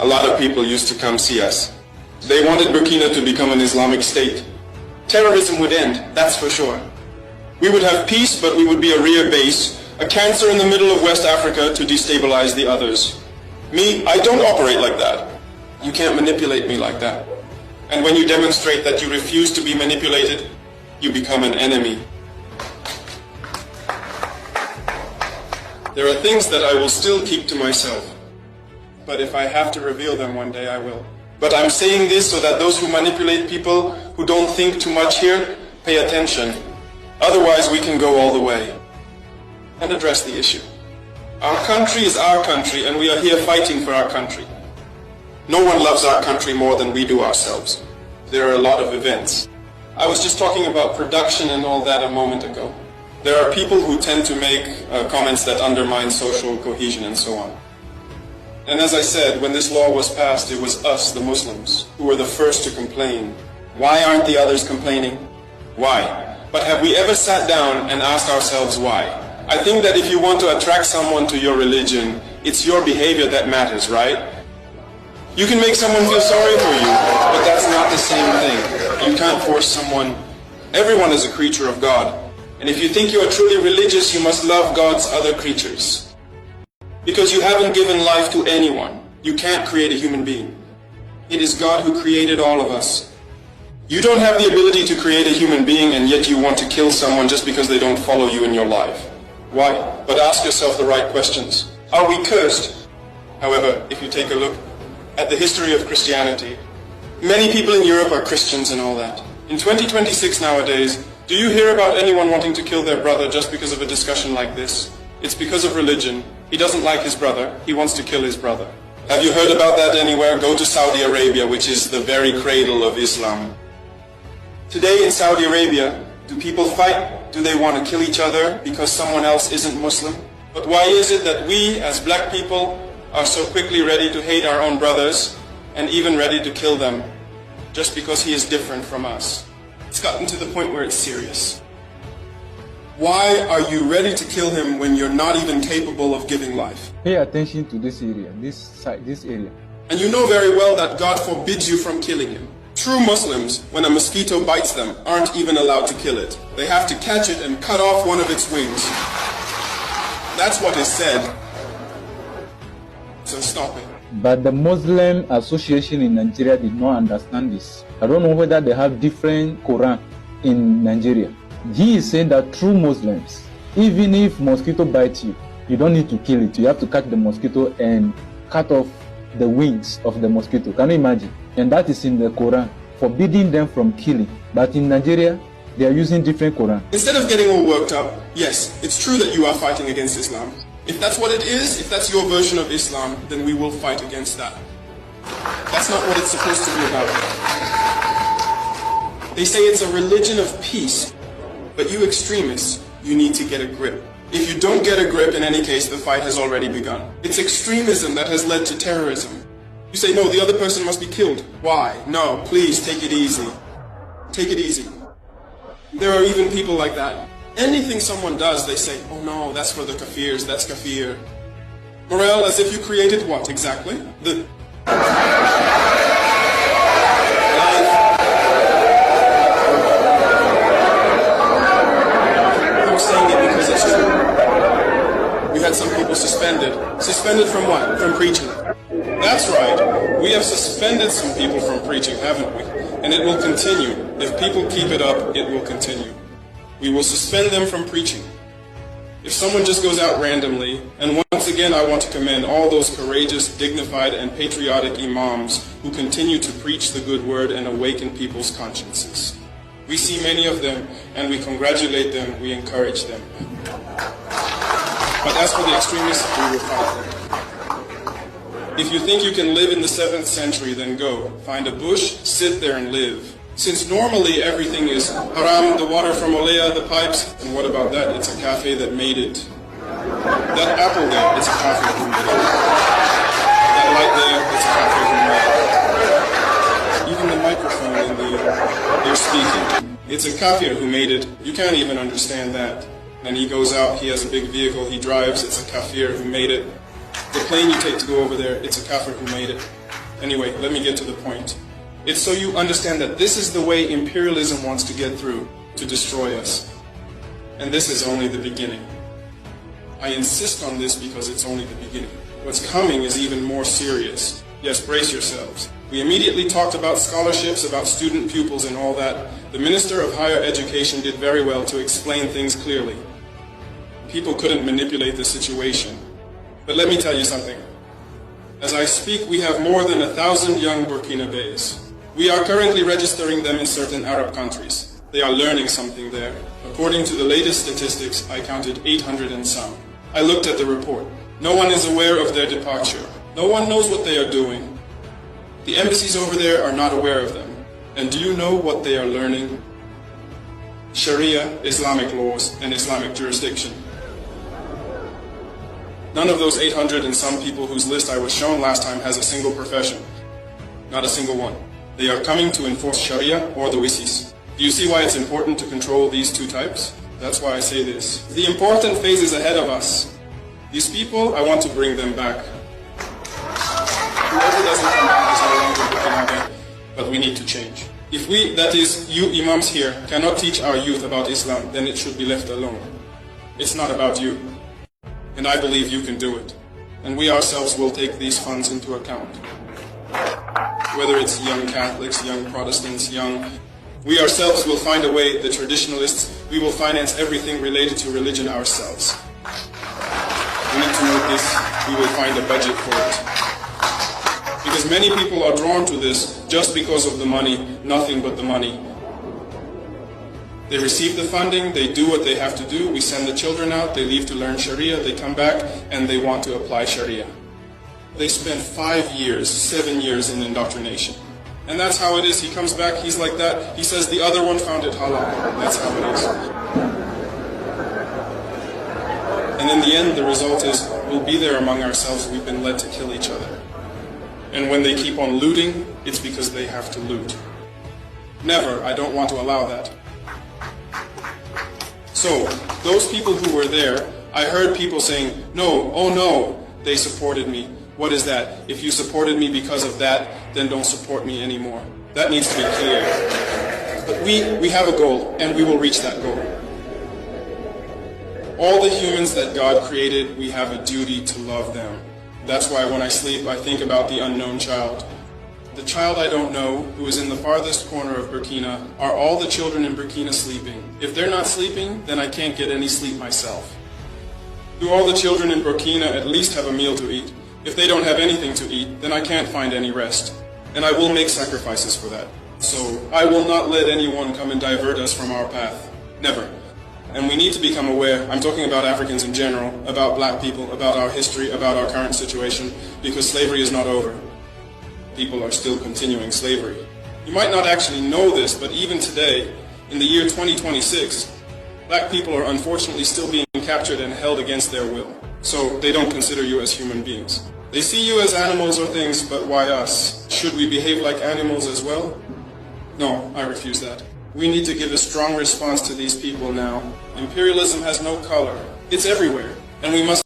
a lot of people used to come see us. They wanted Burkina to become an Islamic state. Terrorism would end, that's for sure. We would have peace, but we would be a rear base, a cancer in the middle of West Africa to destabilize the others. Me, I don't operate like that. You can't manipulate me like that. And when you demonstrate that you refuse to be manipulated, you become an enemy. There are things that I will still keep to myself. But if I have to reveal them one day, I will. But I'm saying this so that those who manipulate people, who don't think too much here, pay attention. Otherwise, we can go all the way and address the issue. Our country is our country, and we are here fighting for our country. No one loves our country more than we do ourselves. There are a lot of events. I was just talking about production and all that a moment ago. There are people who tend to make comments that undermine social cohesion and so on. And as I said, when this law was passed, it was us, the Muslims, who were the first to complain. Why aren't the others complaining? Why? But have we ever sat down and asked ourselves why? I think that if you want to attract someone to your religion, it's your behavior that matters, right? You can make someone feel sorry for you, but that's not the same thing. You can't force someone. Everyone is a creature of God. And if you think you are truly religious, you must love God's other creatures. Because you haven't given life to anyone. You can't create a human being. It is God who created all of us. You don't have the ability to create a human being, and yet you want to kill someone just because they don't follow you in your life. Why? But ask yourself the right questions. Are we cursed? However, if you take a look at the history of Christianity, many people in Europe are Christians and all that. In 2026 nowadays, do you hear about anyone wanting to kill their brother just because of a discussion like this? It's because of religion. He doesn't like his brother. He wants to kill his brother. Have you heard about that anywhere? Go to Saudi Arabia, which is the very cradle of Islam. Today in Saudi Arabia, do people fight? Do they want to kill each other because someone else isn't Muslim? But why is it that we, as black people, are so quickly ready to hate our own brothers and even ready to kill them just because he is different from us? It's gotten to the point where it's serious. Why are you ready to kill him when you're not even capable of giving life? Pay attention to this area, this area. And you know very well that God forbids you from killing him. True Muslims, when a mosquito bites them, aren't even allowed to kill it. They have to catch it and cut off one of its wings. That's what is said. So stop it. But the Muslim Association in Nigeria did not understand this. I don't know whether they have different Quran in Nigeria. He is saying that true Muslims, even if mosquito bites you, you don't need to kill it. You have to catch the mosquito and cut off the wings of the mosquito. Can you imagine? And that is in the Quran, forbidding them from killing. But in Nigeria, they are using different Quran. Instead of getting all worked up, yes, it's true that you are fighting against Islam. If that's what it is, if that's your version of Islam, then we will fight against that. That's not what it's supposed to be about. They say it's a religion of peace, but you extremists, you need to get a grip. If you don't get a grip, in any case, the fight has already begun. It's extremism that has led to terrorism. You say, no, the other person must be killed. Why? No, please, take it easy. Take it easy. There are even people like that. Anything someone does, they say, oh no, that's for the kafirs, that's kafir. Morale, as if you created what, exactly? I'm saying it because it's true. We had some people suspended. Suspended from what? From preaching. That's right. We have suspended some people from preaching, haven't we? And it will continue. If people keep it up, it will continue. We will suspend them from preaching. If someone just goes out randomly, and once again I want to commend all those courageous, dignified, and patriotic imams who continue to preach the good word and awaken people's consciences. We see many of them, and we congratulate them, we encourage them. But as for the extremists, we will fight them. If you think you can live in the 7th century, then go. Find a bush, sit there and live. Since normally everything is haram, the water from Olea, the pipes, and what about that? It's a cafe that made it. That apple there, it's a cafe who made it. That light there, it's a cafe who made it. Even the microphone in they're speaking. It's a kafir who made it. You can't even understand that. And he goes out, he has a big vehicle, he drives, it's a kafir who made it. The plane you take to go over there, it's a kafir who made it. Anyway, let me get to the point. It's so you understand that this is the way imperialism wants to get through, to destroy us. And this is only the beginning. I insist on this because it's only the beginning. What's coming is even more serious. Yes, brace yourselves. We immediately talked about scholarships, about student pupils and all that. The Minister of Higher Education did very well to explain things clearly. People couldn't manipulate the situation. But let me tell you something. As I speak, we have more than 1,000 young Burkinabés. We are currently registering them in certain Arab countries. They are learning something there. According to the latest statistics, I counted 800 and some. I looked at the report. No one is aware of their departure. No one knows what they are doing. The embassies over there are not aware of them. And do you know what they are learning? Sharia, Islamic laws, and Islamic jurisdiction. None of those 800 and some people whose list I was shown last time has a single profession. Not a single one. They are coming to enforce Sharia or the Wisis. Do you see why it's important to control these two types? That's why I say this. The important phase is ahead of us. These people, I want to bring them back. Whoever doesn't come back is no longer Burkinabe, but we need to change. If we, that is, you imams here, cannot teach our youth about Islam, then it should be left alone. It's not about you. And I believe you can do it. And we ourselves will take these funds into account. Whether it's young Catholics, young Protestants, we ourselves will find a way, the traditionalists, we will finance everything related to religion ourselves. We need to know this, we will find a budget for it. Because many people are drawn to this just because of the money, nothing but the money. They receive the funding, they do what they have to do, we send the children out, they leave to learn Sharia, they come back and they want to apply Sharia. They spend 5 years, 7 years in indoctrination. And that's how it is. He comes back, he's like that. He says the other one found it halal. That's how it is. And in the end, the result is we'll be there among ourselves. We've been led to kill each other. And when they keep on looting, it's because they have to loot. Never, I don't want to allow that. So, those people who were there, I heard people saying, no, oh no, they supported me. What is that? If you supported me because of that, then don't support me anymore. That needs to be clear. But we have a goal, and we will reach that goal. All the humans that God created, we have a duty to love them. That's why when I sleep, I think about the unknown child. The child I don't know, who is in the farthest corner of Burkina, are all the children in Burkina sleeping? If they're not sleeping, then I can't get any sleep myself. Do all the children in Burkina at least have a meal to eat? If they don't have anything to eat, then I can't find any rest. And I will make sacrifices for that. So I will not let anyone come and divert us from our path. Never. And we need to become aware, I'm talking about Africans in general, about black people, about our history, about our current situation, because slavery is not over. People are still continuing slavery. You might not actually know this, but even today, in the year 2026, black people are unfortunately still being captured and held against their will. So they don't consider you as human beings. They see you as animals or things, but why us? Should we behave like animals as well? No, I refuse that. We need to give a strong response to these people now. Imperialism has no color. It's everywhere, and we must